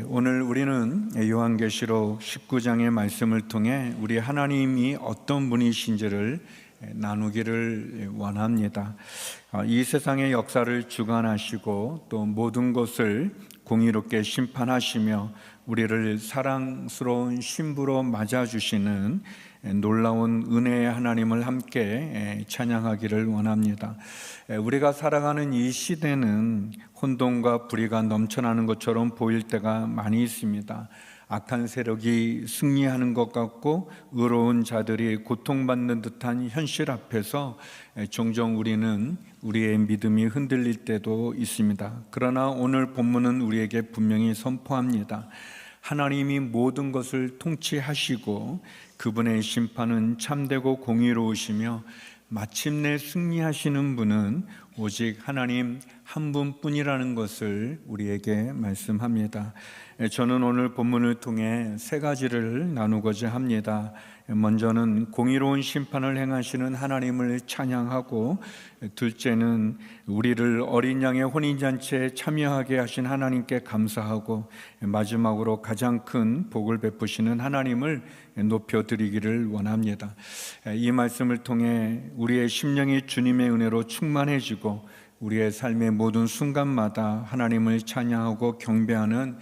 오늘 우리는 요한계시록 19장의 말씀을 통해 우리 하나님이 어떤 분이신지를 나누기를 원합니다. 이 세상의 역사를 주관하시고 또 모든 것을 공의롭게 심판하시며 우리를 사랑스러운 신부로 맞아주시는 놀라운 은혜의 하나님을 함께 찬양하기를 원합니다. 우리가 살아가는 이 시대는 혼돈과 불의가 넘쳐나는 것처럼 보일 때가 많이 있습니다. 악한 세력이 승리하는 것 같고 의로운 자들이 고통받는 듯한 현실 앞에서 종종 우리는 우리의 믿음이 흔들릴 때도 있습니다. 그러나 오늘 본문은 우리에게 분명히 선포합니다. 하나님이 모든 것을 통치하시고 그분의 심판은 참되고 공의로우시며 마침내 승리하시는 분은 오직 하나님 한 분뿐이라는 것을 우리에게 말씀합니다. 저는 오늘 본문을 통해 세 가지를 나누고자 합니다. 먼저는 공의로운 심판을 행하시는 하나님을 찬양하고, 둘째는 우리를 어린 양의 혼인잔치에 참여하게 하신 하나님께 감사하고, 마지막으로 가장 큰 복을 베푸시는 하나님을 높여드리기를 원합니다. 이 말씀을 통해 우리의 심령이 주님의 은혜로 충만해지고 우리의 삶의 모든 순간마다 하나님을 찬양하고 경배하는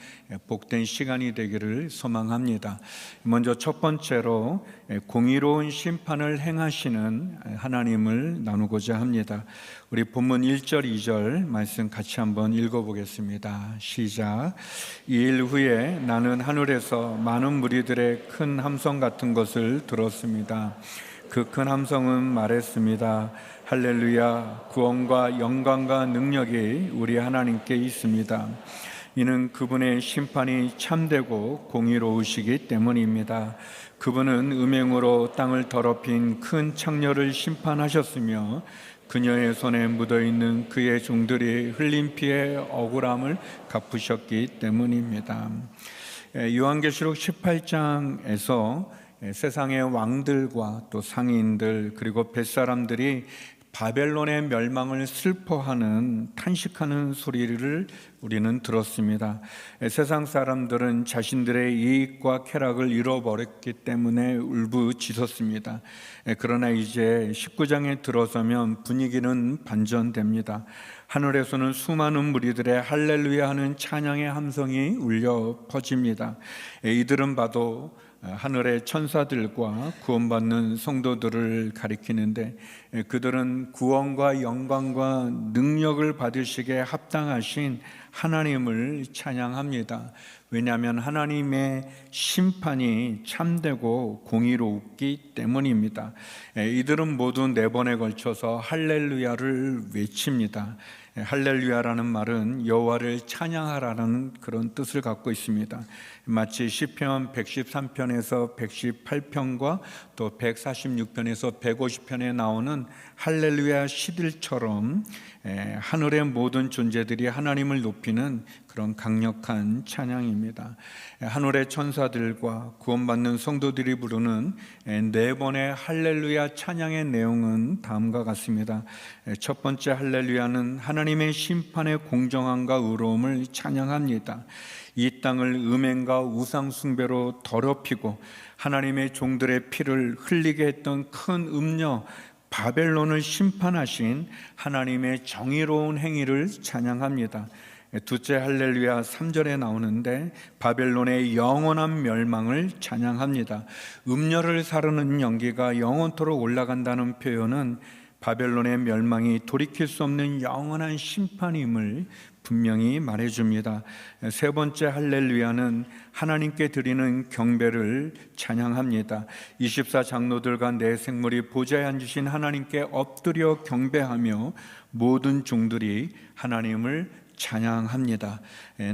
복된 시간이 되기를 소망합니다. 먼저 첫 번째로 공의로운 심판을 행하시는 하나님을 나누고자 합니다. 우리 본문 1절 2절 말씀 같이 한번 읽어보겠습니다. 시작. 이 일 후에 나는 하늘에서 많은 무리들의 큰 함성 같은 것을 들었습니다. 그 큰 함성은 말했습니다. 할렐루야, 구원과 영광과 능력이 우리 하나님께 있습니다. 이는 그분의 심판이 참되고 공의로우시기 때문입니다. 그분은 음행으로 땅을 더럽힌 큰 창녀를 심판하셨으며 그녀의 손에 묻어있는 그의 종들이 흘린 피의 억울함을 갚으셨기 때문입니다. 요한계시록 18장에서 세상의 왕들과 또 상인들 그리고 뱃사람들이 바벨론의 멸망을 슬퍼하는 탄식하는 소리를 우리는 들었습니다. 세상 사람들은 자신들의 이익과 쾌락을 잃어버렸기 때문에 울부짖었습니다. 그러나 이제 19장에 들어서면 분위기는 반전됩니다. 하늘에서는 수많은 무리들의 할렐루야 하는 찬양의 함성이 울려 퍼집니다. 이들은 봐도 하늘의 천사들과 구원받는 성도들을 가리키는데, 그들은 구원과 영광과 능력을 받으시기에 합당하신 하나님을 찬양합니다. 왜냐하면 하나님의 심판이 참되고 공의롭기 때문입니다. 이들은 모두 4번에 걸쳐서 할렐루야를 외칩니다. 할렐루야라는 말은 여호와를 찬양하라는 그런 뜻을 갖고 있습니다. 마치 시편 113편에서 118편과 또 146편에서 150편에 나오는 할렐루야 시들처럼 하늘의 모든 존재들이 하나님을 높이는 그런 강력한 찬양입니다. 하늘의 천사들과 구원받는 성도들이 부르는 4번의 할렐루야 찬양의 내용은 다음과 같습니다. 첫 번째 할렐루야는 하나님의 심판의 공정함과 의로움을 찬양합니다. 이 땅을 음행과 우상 숭배로 더럽히고 하나님의 종들의 피를 흘리게 했던 큰 음녀 바벨론을 심판하신 하나님의 정의로운 행위를 찬양합니다. 둘째 할렐루야 3절에 나오는데 바벨론의 영원한 멸망을 찬양합니다. 음녀를 사르는 연기가 영원토록 올라간다는 표현은 바벨론의 멸망이 돌이킬 수 없는 영원한 심판임을 분명히 말해줍니다. 세 번째 할렐루야는 하나님께 드리는 경배를 찬양합니다. 24장로들과 내 생물이 보좌에 앉으신 하나님께 엎드려 경배하며 모든 종들이 하나님을 찬양합니다.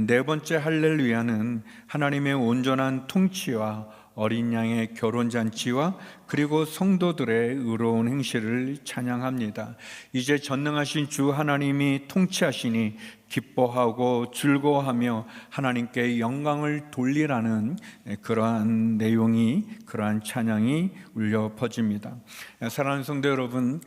네 번째 할렐루야는 하나님의 온전한 통치와 어린 양의 결혼잔치와 그리고 성도들의 의로운 행실을 찬양합니다. 이제 전능하신 주 하나님이 통치하시니 기뻐하고 즐거워하며 하나님께 영광을 돌리라는 그러한 내용이, 그러한 찬양이 울려 퍼집니다. 사랑하는 성도 여러분,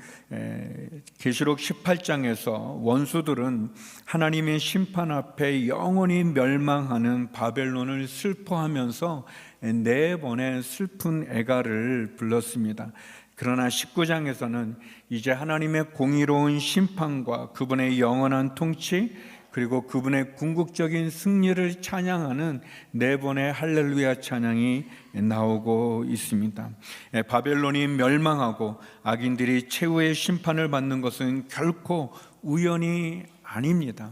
계시록 18장에서 원수들은 하나님의 심판 앞에 영원히 멸망하는 바벨론을 슬퍼하면서 네 번의 슬픈 애가를 불렀습니다. 그러나 19장에서는 이제 하나님의 공의로운 심판과 그분의 영원한 통치, 그리고 그분의 궁극적인 승리를 찬양하는 네 번의 할렐루야 찬양이 나오고 있습니다. 바벨론이 멸망하고 악인들이 최후의 심판을 받는 것은 결코 우연이 아닙니다.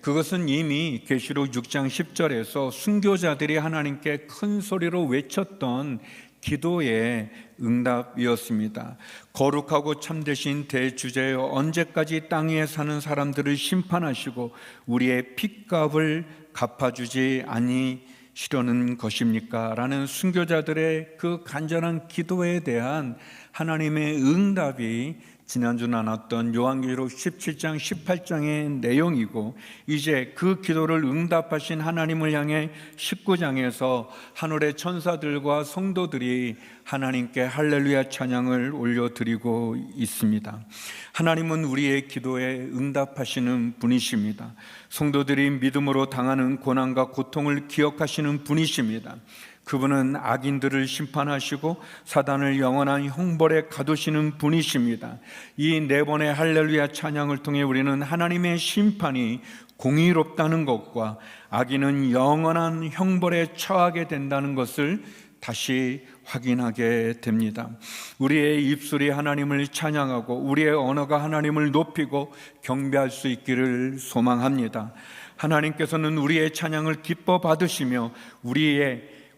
그것은 이미 계시록 6장 10절에서 순교자들이 하나님께 큰 소리로 외쳤던 기도의 응답이었습니다. 거룩하고 참되신 대주제여, 언제까지 땅 위에 사는 사람들을 심판하시고 우리의 핏값을 갚아주지 아니시려는 것입니까? 라는 순교자들의 그 간절한 기도에 대한 하나님의 응답이 지난주 나눴던 요한계시록 17장 18장의 내용이고, 이제 그 기도를 응답하신 하나님을 향해 19장에서 하늘의 천사들과 성도들이 하나님께 할렐루야 찬양을 올려드리고 있습니다. 하나님은 우리의 기도에 응답하시는 분이십니다. 성도들이 믿음으로 당하는 고난과 고통을 기억하시는 분이십니다. 그분은 악인들을 심판하시고 사단을 영원한 형벌에 가두시는 분이십니다. 이 네 번의 할렐루야 찬양을 통해 우리는 하나님의 심판이 공의롭다는 것과 악인은 영원한 형벌에 처하게 된다는 것을 다시 확인하게 됩니다. 우리의 입술이 하나님을 찬양하고 우리의 언어가 하나님을 높이고 경배할 수 있기를 소망합니다. 하나님께서는 우리의 찬양을 기뻐 받으시며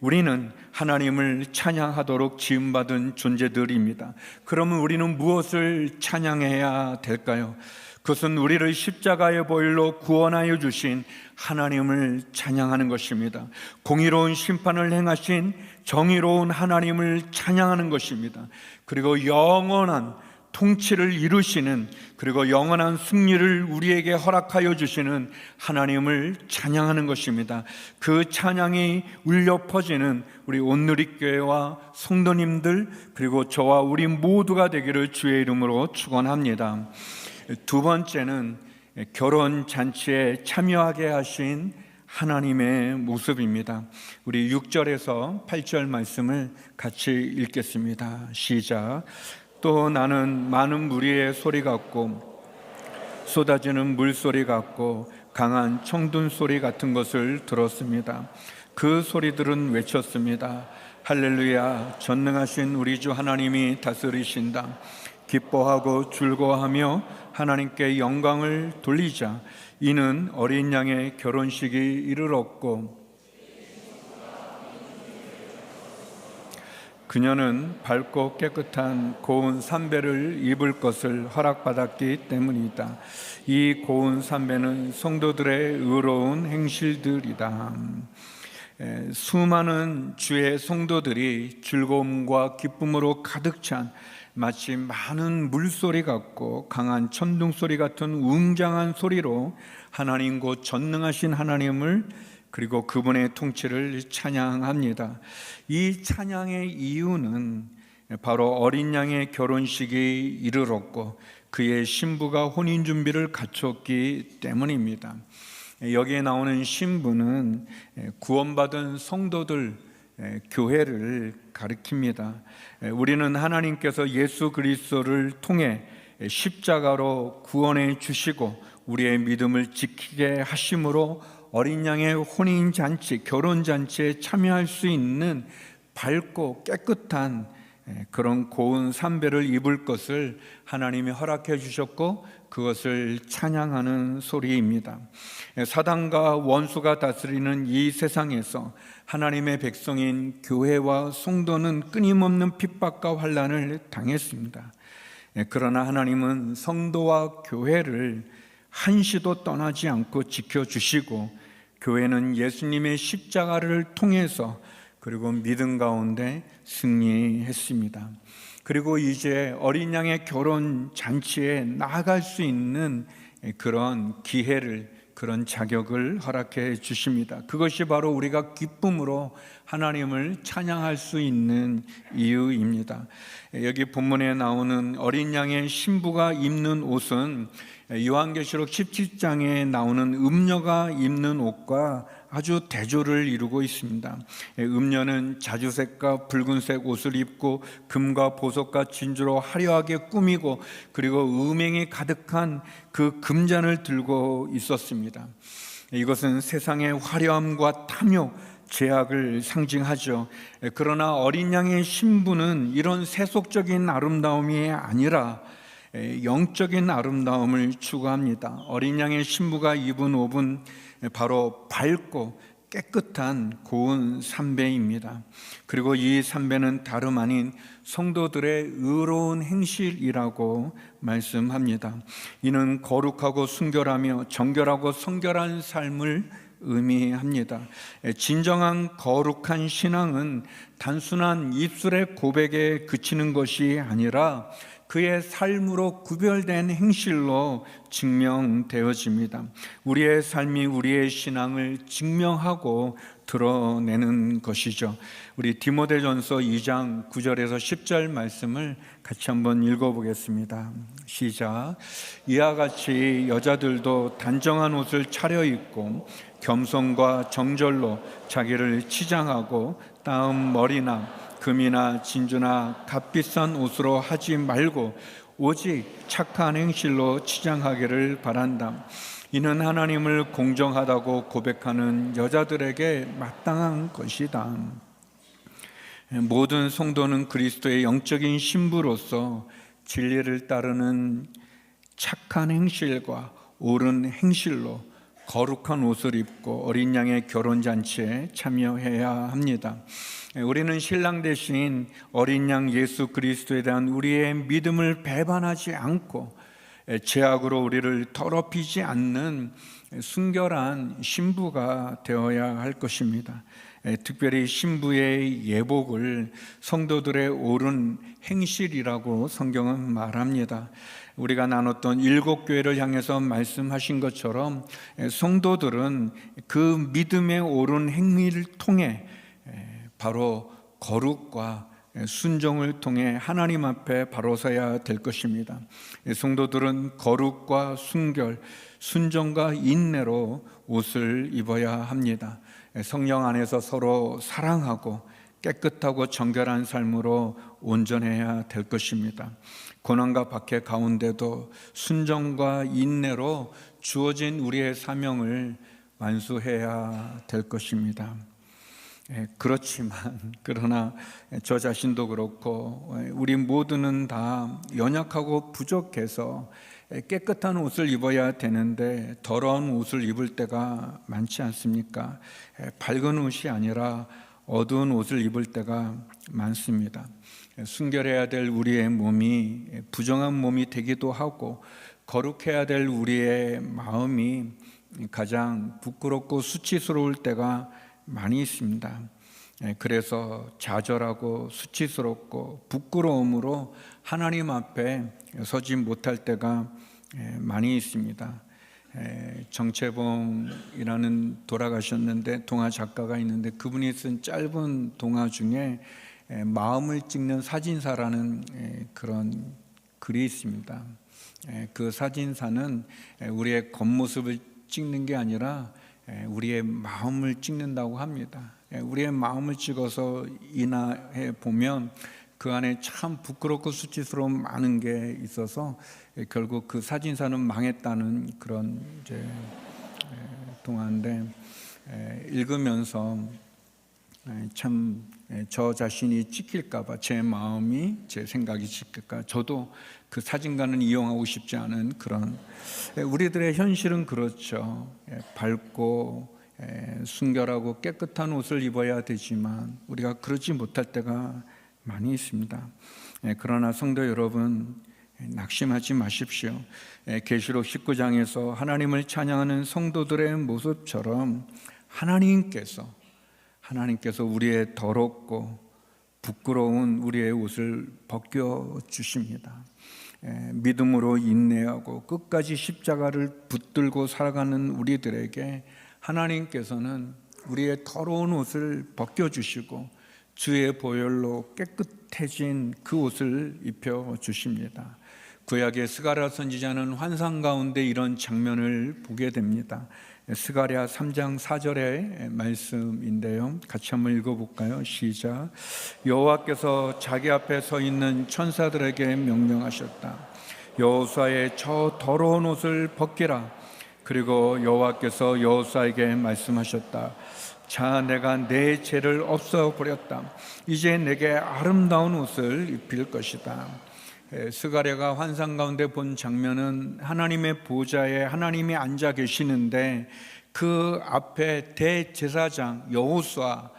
우리는 하나님을 찬양하도록 지음받은 존재들입니다. 그러면 우리는 무엇을 찬양해야 될까요? 그것은 우리를 십자가의 보혈로 구원하여 주신 하나님을 찬양하는 것입니다. 공의로운 심판을 행하신 정의로운 하나님을 찬양하는 것입니다. 그리고 영원한 통치를 이루시는, 그리고 영원한 승리를 우리에게 허락하여 주시는 하나님을 찬양하는 것입니다. 그 찬양이 울려 퍼지는 우리 온누리교회와 성도님들, 그리고 저와 우리 모두가 되기를 주의 이름으로 축원합니다. 두 번째는 결혼 잔치에 참여하게 하신 하나님의 모습입니다. 우리 6절에서 8절 말씀을 같이 읽겠습니다. 시작. 또 나는 많은 무리의 소리 같고 쏟아지는 물소리 같고 강한 청둔 소리 같은 것을 들었습니다. 그 소리들은 외쳤습니다. 할렐루야, 전능하신 우리 주 하나님이 다스리신다. 기뻐하고 즐거워하며 하나님께 영광을 돌리자. 이는 어린 양의 결혼식이 이르렀고 그녀는 밝고 깨끗한 고운 삼배를 입을 것을 허락받았기 때문이다. 이 고운 삼배는 성도들의 의로운 행실들이다. 수많은 주의 성도들이 즐거움과 기쁨으로 가득 찬 마치 많은 물소리 같고 강한 천둥소리 같은 웅장한 소리로 하나님 곧 전능하신 하나님을, 그리고 그분의 통치를 찬양합니다. 이 찬양의 이유는 바로 어린 양의 결혼식이 이르렀고 그의 신부가 혼인 준비를 갖췄기 때문입니다. 여기에 나오는 신부는 구원받은 성도들, 교회를 가리킵니다. 우리는 하나님께서 예수 그리스도를 통해 십자가로 구원해 주시고 우리의 믿음을 지키게 하심으로 어린 양의 혼인잔치, 결혼잔치에 참여할 수 있는 밝고 깨끗한 그런 고운 삼배를 입을 것을 하나님이 허락해 주셨고 그것을 찬양하는 소리입니다. 사단과 원수가 다스리는 이 세상에서 하나님의 백성인 교회와 성도는 끊임없는 핍박과 환난을 당했습니다. 그러나 하나님은 성도와 교회를 한시도 떠나지 않고 지켜주시고 교회는 예수님의 십자가를 통해서 그리고 믿음 가운데 승리했습니다. 그리고 이제 어린 양의 결혼 잔치에 나아갈 수 있는 그런 기회를, 그런 자격을 허락해 주십니다. 그것이 바로 우리가 기쁨으로 하나님을 찬양할 수 있는 이유입니다. 여기 본문에 나오는 어린 양의 신부가 입는 옷은 요한계시록 17장에 나오는 음녀가 입는 옷과 아주 대조를 이루고 있습니다. 음녀는 자주색과 붉은색 옷을 입고 금과 보석과 진주로 화려하게 꾸미고 그리고 음행이 가득한 그 금잔을 들고 있었습니다. 이것은 세상의 화려함과 탐욕, 죄악을 상징하죠. 그러나 어린 양의 신부는 이런 세속적인 아름다움이 아니라 영적인 아름다움을 추구합니다. 어린 양의 신부가 입은 옷은 바로 밝고 깨끗한 고운 삼배입니다. 그리고 이 삼배는 다름 아닌 성도들의 의로운 행실이라고 말씀합니다. 이는 거룩하고 순결하며 정결하고 성결한 삶을 의미합니다. 진정한 거룩한 신앙은 단순한 입술의 고백에 그치는 것이 아니라 그의 삶으로 구별된 행실로 증명되어집니다. 우리의 삶이 우리의 신앙을 증명하고 드러내는 것이죠. 우리 디모데전서 2장 9절에서 10절 말씀을 같이 한번 읽어보겠습니다. 시작. 이와 같이 여자들도 단정한 옷을 차려입고 겸손과 정절로 자기를 치장하고 따은 머리나 금이나 진주나 값비싼 옷으로 하지 말고 오직 착한 행실로 치장하기를 바란다. 이는 하나님을 공정하다고 고백하는 여자들에게 마땅한 것이다. 모든 성도는 그리스도의 영적인 신부로서 진리를 따르는 착한 행실과 옳은 행실로 거룩한 옷을 입고 어린 양의 결혼잔치에 참여해야 합니다. 우리는 신랑 대신 어린 양 예수 그리스도에 대한 우리의 믿음을 배반하지 않고 죄악으로 우리를 더럽히지 않는 순결한 신부가 되어야 할 것입니다. 특별히 신부의 예복을 성도들의 옳은 행실이라고 성경은 말합니다. 우리가 나눴던 7교회를 향해서 말씀하신 것처럼 성도들은 그 믿음의 옳은 행위를 통해 바로 거룩과 순종을 통해 하나님 앞에 바로 서야 될 것입니다. 성도들은 거룩과 순결, 순종과 인내로 옷을 입어야 합니다. 성령 안에서 서로 사랑하고 깨끗하고 정결한 삶으로 온전해야 될 것입니다. 고난과 박해 가운데도 순종과 인내로 주어진 우리의 사명을 완수해야 될 것입니다. 그러나 저 자신도 그렇고 우리 모두는 다 연약하고 부족해서 깨끗한 옷을 입어야 되는데 더러운 옷을 입을 때가 많지 않습니까? 밝은 옷이 아니라 어두운 옷을 입을 때가 많습니다. 순결해야 될 우리의 몸이 부정한 몸이 되기도 하고 거룩해야 될 우리의 마음이 가장 부끄럽고 수치스러울 때가 많이 있습니다. 그래서 좌절하고 수치스럽고 부끄러움으로 하나님 앞에 서지 못할 때가 많이 있습니다. 정채봉이라는 돌아가셨는데 동화 작가가 있는데 그분이 쓴 짧은 동화 중에 마음을 찍는 사진사라는 그런 글이 있습니다. 그 사진사는 우리의 겉모습을 찍는 게 아니라 우리의 마음을 찍는다고 합니다. 우리의 마음을 찍어서 인하해 보면 그 안에 참 부끄럽고 수치스러운 많은 게 있어서 결국 그 사진사는 망했다는 그런 이제 동화인데 읽으면서 참 저 자신이 찍힐까봐 제 마음이 제 생각이 찍힐까 저도 그 사진관은 이용하고 싶지 않은 그런 우리들의 현실은 그렇죠. 밝고 순결하고 깨끗한 옷을 입어야 되지만 우리가 그러지 못할 때가 많이 있습니다. 그러나 성도 여러분 낙심하지 마십시오. 계시록 19장에서 하나님을 찬양하는 성도들의 모습처럼 하나님께서 하나님께서 우리의 더럽고 부끄러운 우리의 옷을 벗겨주십니다. 믿음으로 인내하고 끝까지 십자가를 붙들고 살아가는 우리들에게 하나님께서는 우리의 더러운 옷을 벗겨주시고 주의 보혈로 깨끗해진 그 옷을 입혀주십니다. 구약의 스가랴 선지자는 환상 가운데 이런 장면을 보게 됩니다. 스가랴 3장 4절의 말씀인데요, 같이 한번 읽어볼까요? 시작. 여호와께서 자기 앞에 서 있는 천사들에게 명령하셨다. 여호수아의 저 더러운 옷을 벗기라. 그리고 여호와께서 여호수아에게 말씀하셨다. 자, 내가 내 죄를 없애버렸다. 이제 내게 아름다운 옷을 입힐 것이다. 스가랴가 환상 가운데 본 장면은 하나님의 보좌에 하나님이 앉아 계시는데 그 앞에 대제사장 여호수아,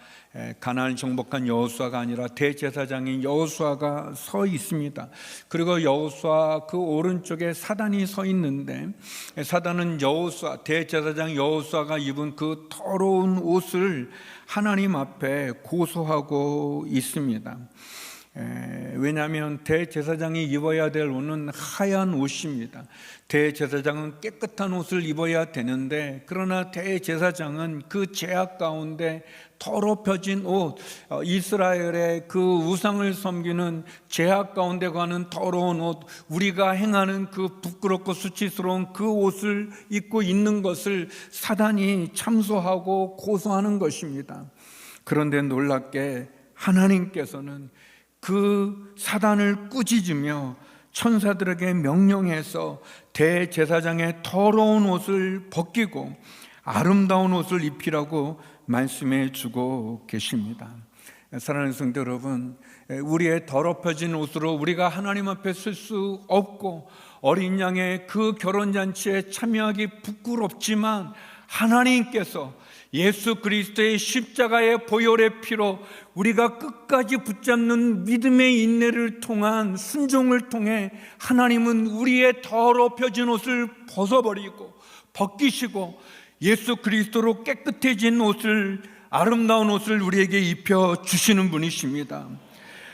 가나안을 정복한 여호수아가 아니라 대제사장인 여호수아가 서 있습니다. 그리고 여호수아 그 오른쪽에 사단이 서 있는데, 사단은 여호수아, 대제사장 여호수아가 입은 그 더러운 옷을 하나님 앞에 고소하고 있습니다. 왜냐하면 대제사장이 입어야 될 옷은 하얀 옷입니다. 대제사장은 깨끗한 옷을 입어야 되는데, 그러나 대제사장은 그 죄악 가운데 더럽혀진 옷, 이스라엘의 그 우상을 섬기는 죄악 가운데 가는 더러운 옷, 우리가 행하는 그 부끄럽고 수치스러운 그 옷을 입고 있는 것을 사단이 참소하고 고소하는 것입니다. 그런데 놀랍게 하나님께서는 그 사단을 꾸짖으며 천사들에게 명령해서 대제사장의 더러운 옷을 벗기고 아름다운 옷을 입히라고 말씀해 주고 계십니다. 사랑하는 성도 여러분, 우리의 더럽혀진 옷으로 우리가 하나님 앞에 설 수 없고 어린 양의 그 결혼잔치에 참여하기 부끄럽지만, 하나님께서 예수 그리스도의 십자가의 보혈의 피로 우리가 끝까지 붙잡는 믿음의 인내를 통한 순종을 통해 하나님은 우리의 더럽혀진 옷을 벗어버리고 벗기시고 예수 그리스도로 깨끗해진 옷을, 아름다운 옷을 우리에게 입혀주시는 분이십니다.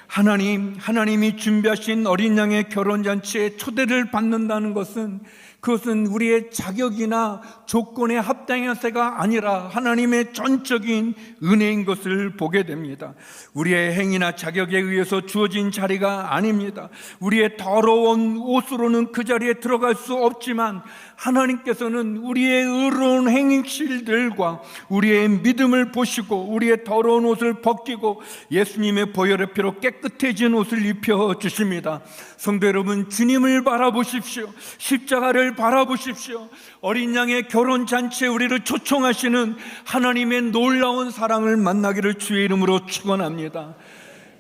하나님이 준비하신 어린 양의 결혼잔치에 초대를 받는다는 것은, 그것은 우리의 자격이나 조건에 합당해서가 아니라 하나님의 전적인 은혜인 것을 보게 됩니다. 우리의 행위나 자격에 의해서 주어진 자리가 아닙니다. 우리의 더러운 옷으로는 그 자리에 들어갈 수 없지만, 하나님께서는 우리의 의로운 행실들과 우리의 믿음을 보시고 우리의 더러운 옷을 벗기고 예수님의 보혈의 피로 깨끗해진 옷을 입혀주십니다. 성도 여러분, 주님을 바라보십시오. 십자가를 바라보십시오. 어린 양의 결혼잔치에 우리를 초청하시는 하나님의 놀라운 사랑을 만나기를 주의 이름으로 축원합니다.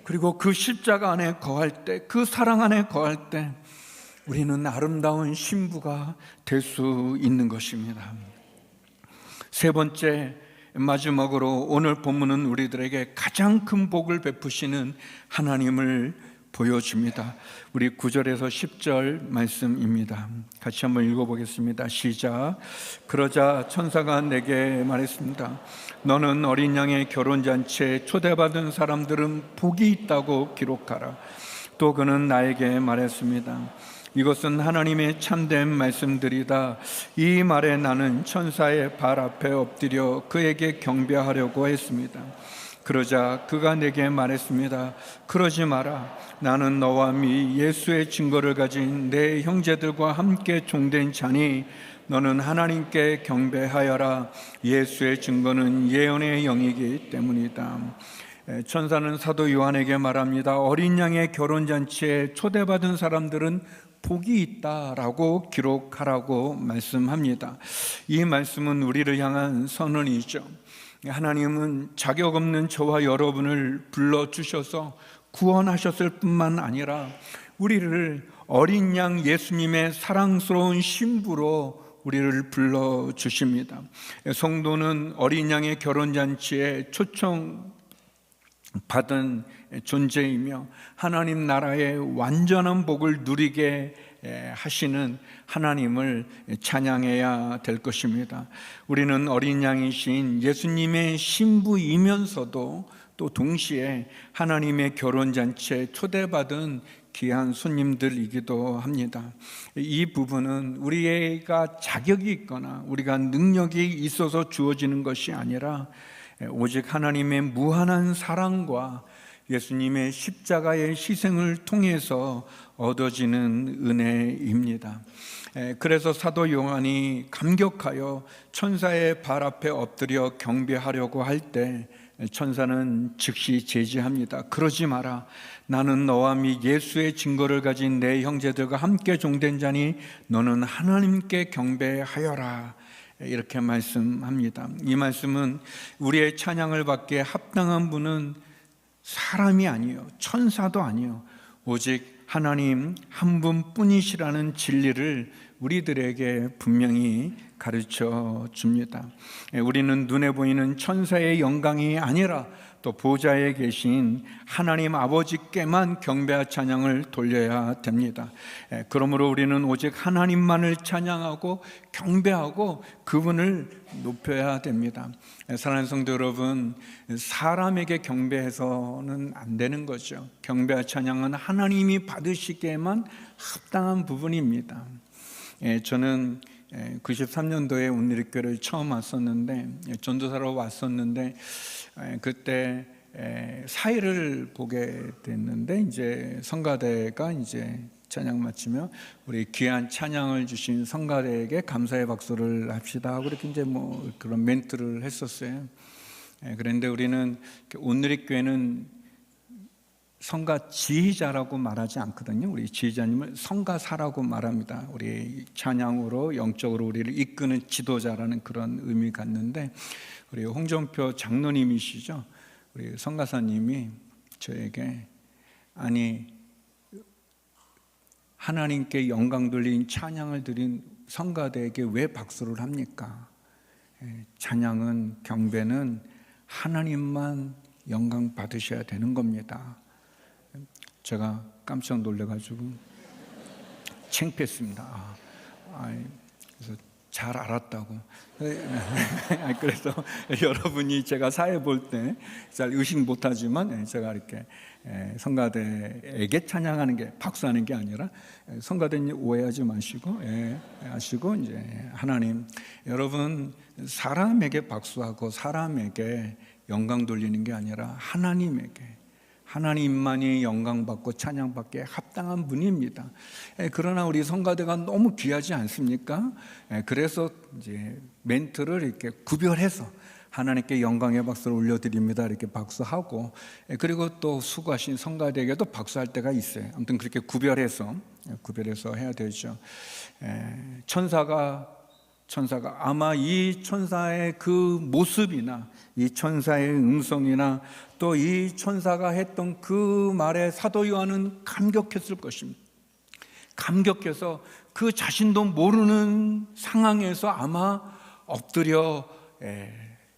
그리고 그 십자가 안에 거할 때, 그 사랑 안에 거할 때 우리는 아름다운 신부가 될 수 있는 것입니다. 세 번째, 마지막으로 오늘 본문은 우리들에게 가장 큰 복을 베푸시는 하나님을 보여줍니다. 우리 9절에서 10절 말씀입니다. 같이 한번 읽어보겠습니다. 시작. 그러자 천사가 내게 말했습니다. 너는 어린 양의 결혼잔치에 초대받은 사람들은 복이 있다고 기록하라. 또 그는 나에게 말했습니다. 이것은 하나님의 참된 말씀들이다. 이 말에 나는 천사의 발 앞에 엎드려 그에게 경배하려고 했습니다. 그러자 그가 내게 말했습니다. 그러지 마라. 나는 너와 미 예수의 증거를 가진 내 형제들과 함께 종된 자니 너는 하나님께 경배하여라. 예수의 증거는 예언의 영이기 때문이다. 천사는 사도 요한에게 말합니다. 어린 양의 결혼잔치에 초대받은 사람들은 복이 있다라고 기록하라고 말씀합니다. 이 말씀은 우리를 향한 선언이죠. 하나님은 자격 없는 저와 여러분을 불러주셔서 구원하셨을 뿐만 아니라 우리를 어린 양 예수님의 사랑스러운 신부로 우리를 불러주십니다. 성도는 어린 양의 결혼잔치에 초청받은 존재이며 하나님 나라의 완전한 복을 누리게 하시는 하나님을 찬양해야 될 것입니다. 우리는 어린 양이신 예수님의 신부이면서도 또 동시에 하나님의 결혼잔치에 초대받은 귀한 손님들이기도 합니다. 이 부분은 우리가 자격이 있거나 우리가 능력이 있어서 주어지는 것이 아니라 오직 하나님의 무한한 사랑과 예수님의 십자가의 희생을 통해서 얻어지는 은혜입니다. 그래서 사도 요한이 감격하여 천사의 발 앞에 엎드려 경배하려고 할 때 천사는 즉시 제지합니다. 그러지 마라. 나는 너와 및 예수의 증거를 가진 내 형제들과 함께 종된 자니 너는 하나님께 경배하여라. 이렇게 말씀합니다. 이 말씀은 우리의 찬양을 받기에 합당한 분은 사람이 아니요, 천사도 아니요, 오직 하나님 한 분뿐이시라는 진리를 우리들에게 분명히 가르쳐 줍니다. 우리는 눈에 보이는 천사의 영광이 아니라 또 보좌에 계신 하나님 아버지께만 경배와 찬양을 돌려야 됩니다. 그러므로 우리는 오직 하나님만을 찬양하고 경배하고 그분을 높여야 됩니다. 사랑하는 성도 여러분, 사람에게 경배해서는 안 되는 거죠. 경배와 찬양은 하나님이 받으시기에만 합당한 부분입니다. 저는 93년도에 온누리교회를 처음 왔었는데, 전도사로 왔었는데, 그때 사회를 보게 됐는데, 이제 성가대가 이제 찬양 마치며 우리 귀한 찬양을 주신 성가대에게 감사의 박수를 합시다 하고 이렇게 이제 뭐 그런 멘트를 했었어요. 그런데 우리는 온누리교회는 성가 지휘자라고 말하지 않거든요. 우리 지휘자님을 성가사라고 말합니다. 우리 찬양으로 영적으로 우리를 이끄는 지도자라는 그런 의미 갖는데, 우리 홍정표 장로님이시죠. 우리 성가사님이 저에게 아니 하나님께 영광 돌린 찬양을 드린 성가대에게 왜 박수를 합니까? 찬양은 경배는 하나님만 영광 받으셔야 되는 겁니다. 제가 깜짝 놀래가지고 창피했습니다. 그래서 잘 알았다고. 그래서 여러분이 제가 사회 볼 때 잘 의식 못하지만 제가 이렇게 성가대에게 찬양하는 게 박수하는 게 아니라 성가대님 오해하지 마시고 하시고 이제 하나님, 여러분 사람에게 박수하고 사람에게 영광 돌리는 게 아니라 하나님만이 영광받고 찬양받기에 합당한 분입니다. 그러나 우리 성가대가 너무 귀하지 않습니까? 그래서 이제 멘트를 이렇게 구별해서 하나님께 영광의 박수를 올려드립니다 이렇게 박수하고, 그리고 또 수고하신 성가대에게도 박수할 때가 있어요. 아무튼 그렇게 구별해서 해야 되죠. 천사가 아마 이 천사의 그 모습이나 이 천사의 음성이나 또 이 천사가 했던 그 말에 사도 요한은 감격했을 것입니다. 감격해서 그 자신도 모르는 상황에서 아마 엎드려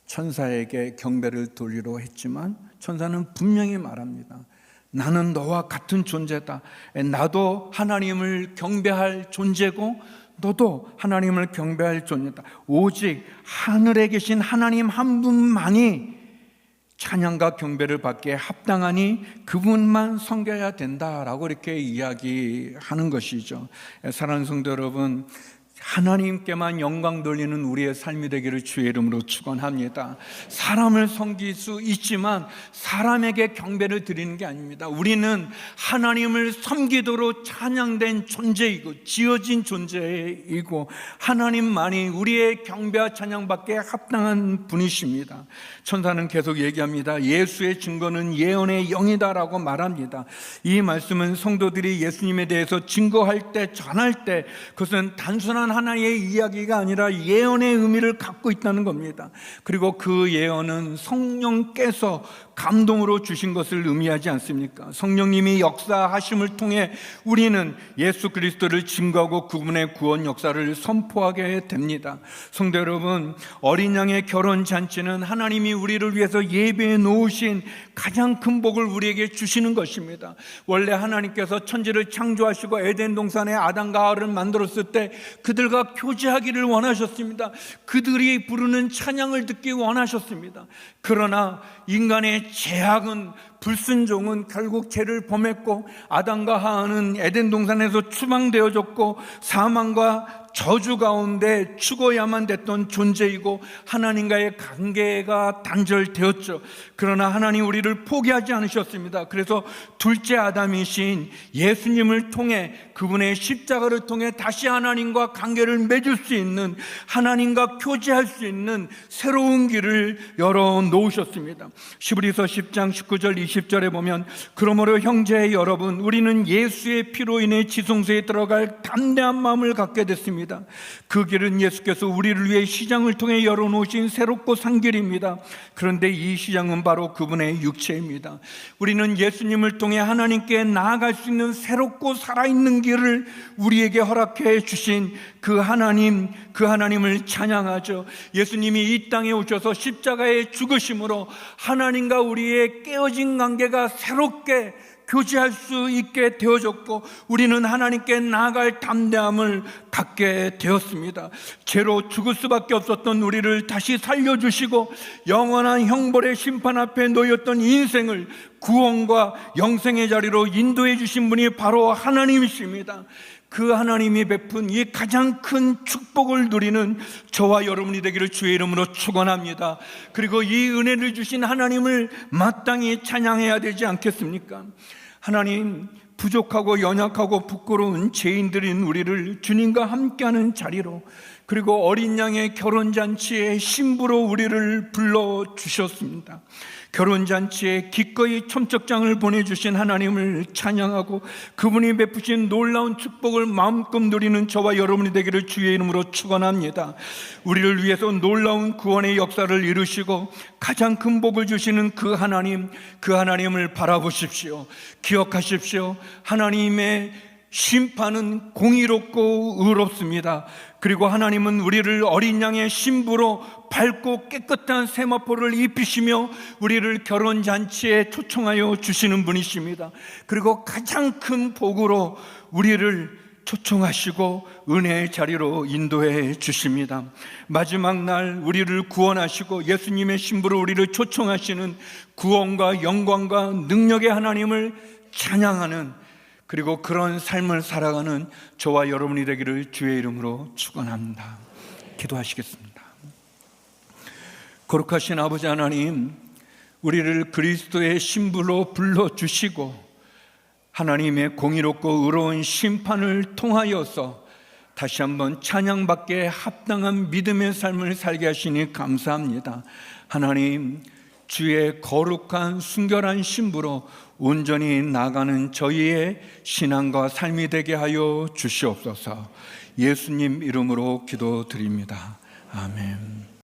천사에게 경배를 돌리려 했지만 천사는 분명히 말합니다. 나는 너와 같은 존재다. 나도 하나님을 경배할 존재고 너도 하나님을 경배할 존재다. 오직 하늘에 계신 하나님 한 분만이 찬양과 경배를 받기에 합당하니 그분만 섬겨야 된다라고 이렇게 이야기하는 것이죠. 사랑하는 성도 여러분, 하나님께만 영광 돌리는 우리의 삶이 되기를 주의 이름으로 축원합니다. 사람을 섬길 수 있지만 사람에게 경배를 드리는 게 아닙니다. 우리는 하나님을 섬기도록 찬양된 존재이고 지어진 존재이고 하나님만이 우리의 경배와 찬양받기에 합당한 분이십니다. 천사는 계속 얘기합니다. 예수의 증거는 예언의 영이다라고 말합니다. 이 말씀은 성도들이 예수님에 대해서 증거할 때, 전할 때 그것은 단순한 하나의 이야기가 아니라 예언의 의미를 갖고 있다는 겁니다. 그리고 그 예언은 성령께서 감동으로 주신 것을 의미하지 않습니까? 성령님이 역사하심을 통해 우리는 예수 그리스도를 증거하고 그분의 구원 역사를 선포하게 됩니다. 성도 여러분, 어린 양의 결혼 잔치는 하나님이 우리를 위해서 예배해 놓으신 가장 큰 복을 우리에게 주시는 것입니다. 원래 하나님께서 천지를 창조하시고 에덴 동산에 아담과 하와를 만들었을 때 그들과 교제하기를 원하셨습니다. 그들이 부르는 찬양을 듣기 원하셨습니다. 그러나 인간의 죄악은, 불순종은 결국 죄를 범했고 아담과 하와는 에덴 동산에서 추방되어졌고 사망과 저주 가운데 죽어야만 됐던 존재이고 하나님과의 관계가 단절되었죠. 그러나 하나님 우리를 포기하지 않으셨습니다. 그래서 둘째 아담이신 예수님을 통해, 그분의 십자가를 통해 다시 하나님과 관계를 맺을 수 있는, 하나님과 교제할 수 있는 새로운 길을 열어놓으셨습니다. 히브리서 10장 19절 20절에 보면, 그러므로 형제 여러분, 우리는 예수의 피로 인해 지성소에 들어갈 담대한 마음을 갖게 됐습니다. 그 길은 예수께서 우리를 위해 시장을 통해 열어놓으신 새롭고 산 길입니다. 그런데 이 시장은 바로 그분의 육체입니다. 우리는 예수님을 통해 하나님께 나아갈 수 있는 새롭고 살아있는 길을 우리에게 허락해 주신 그 하나님을 찬양하죠. 예수님이 이 땅에 오셔서 십자가의 죽으심으로 하나님과 우리의 깨어진 관계가 새롭게 교제할 수 있게 되어졌고 우리는 하나님께 나아갈 담대함을 갖게 되었습니다. 죄로 죽을 수밖에 없었던 우리를 다시 살려주시고 영원한 형벌의 심판 앞에 놓였던 인생을 구원과 영생의 자리로 인도해 주신 분이 바로 하나님이십니다. 그 하나님이 베푼 이 가장 큰 축복을 누리는 저와 여러분이 되기를 주의 이름으로 축원합니다. 그리고 이 은혜를 주신 하나님을 마땅히 찬양해야 되지 않겠습니까? 하나님, 부족하고 연약하고 부끄러운 죄인들인 우리를 주님과 함께하는 자리로, 그리고 어린 양의 결혼잔치의 신부로 우리를 불러주셨습니다. 결혼잔치에 기꺼이 첨쩍장을 보내주신 하나님을 찬양하고 그분이 베푸신 놀라운 축복을 마음껏 누리는 저와 여러분이 되기를 주의 이름으로 축원합니다. 우리를 위해서 놀라운 구원의 역사를 이루시고 가장 큰 복을 주시는 그 하나님을 바라보십시오. 기억하십시오. 하나님의 심판은 공의롭고 의롭습니다. 그리고 하나님은 우리를 어린 양의 신부로 밝고 깨끗한 세마포를 입히시며 우리를 결혼잔치에 초청하여 주시는 분이십니다. 그리고 가장 큰 복으로 우리를 초청하시고 은혜의 자리로 인도해 주십니다. 마지막 날 우리를 구원하시고 예수님의 신부로 우리를 초청하시는 구원과 영광과 능력의 하나님을 찬양하는, 그리고 그런 삶을 살아가는 저와 여러분이 되기를 주의 이름으로 축원합니다. 기도하시겠습니다. 거룩하신 아버지 하나님, 우리를 그리스도의 신부로 불러주시고 하나님의 공의롭고 의로운 심판을 통하여서 다시 한번 찬양받기에 합당한 믿음의 삶을 살게 하시니 감사합니다. 하나님, 주의 거룩한 순결한 신부로 온전히 나가는 저희의 신앙과 삶이 되게 하여 주시옵소서. 예수님 이름으로 기도드립니다. 아멘.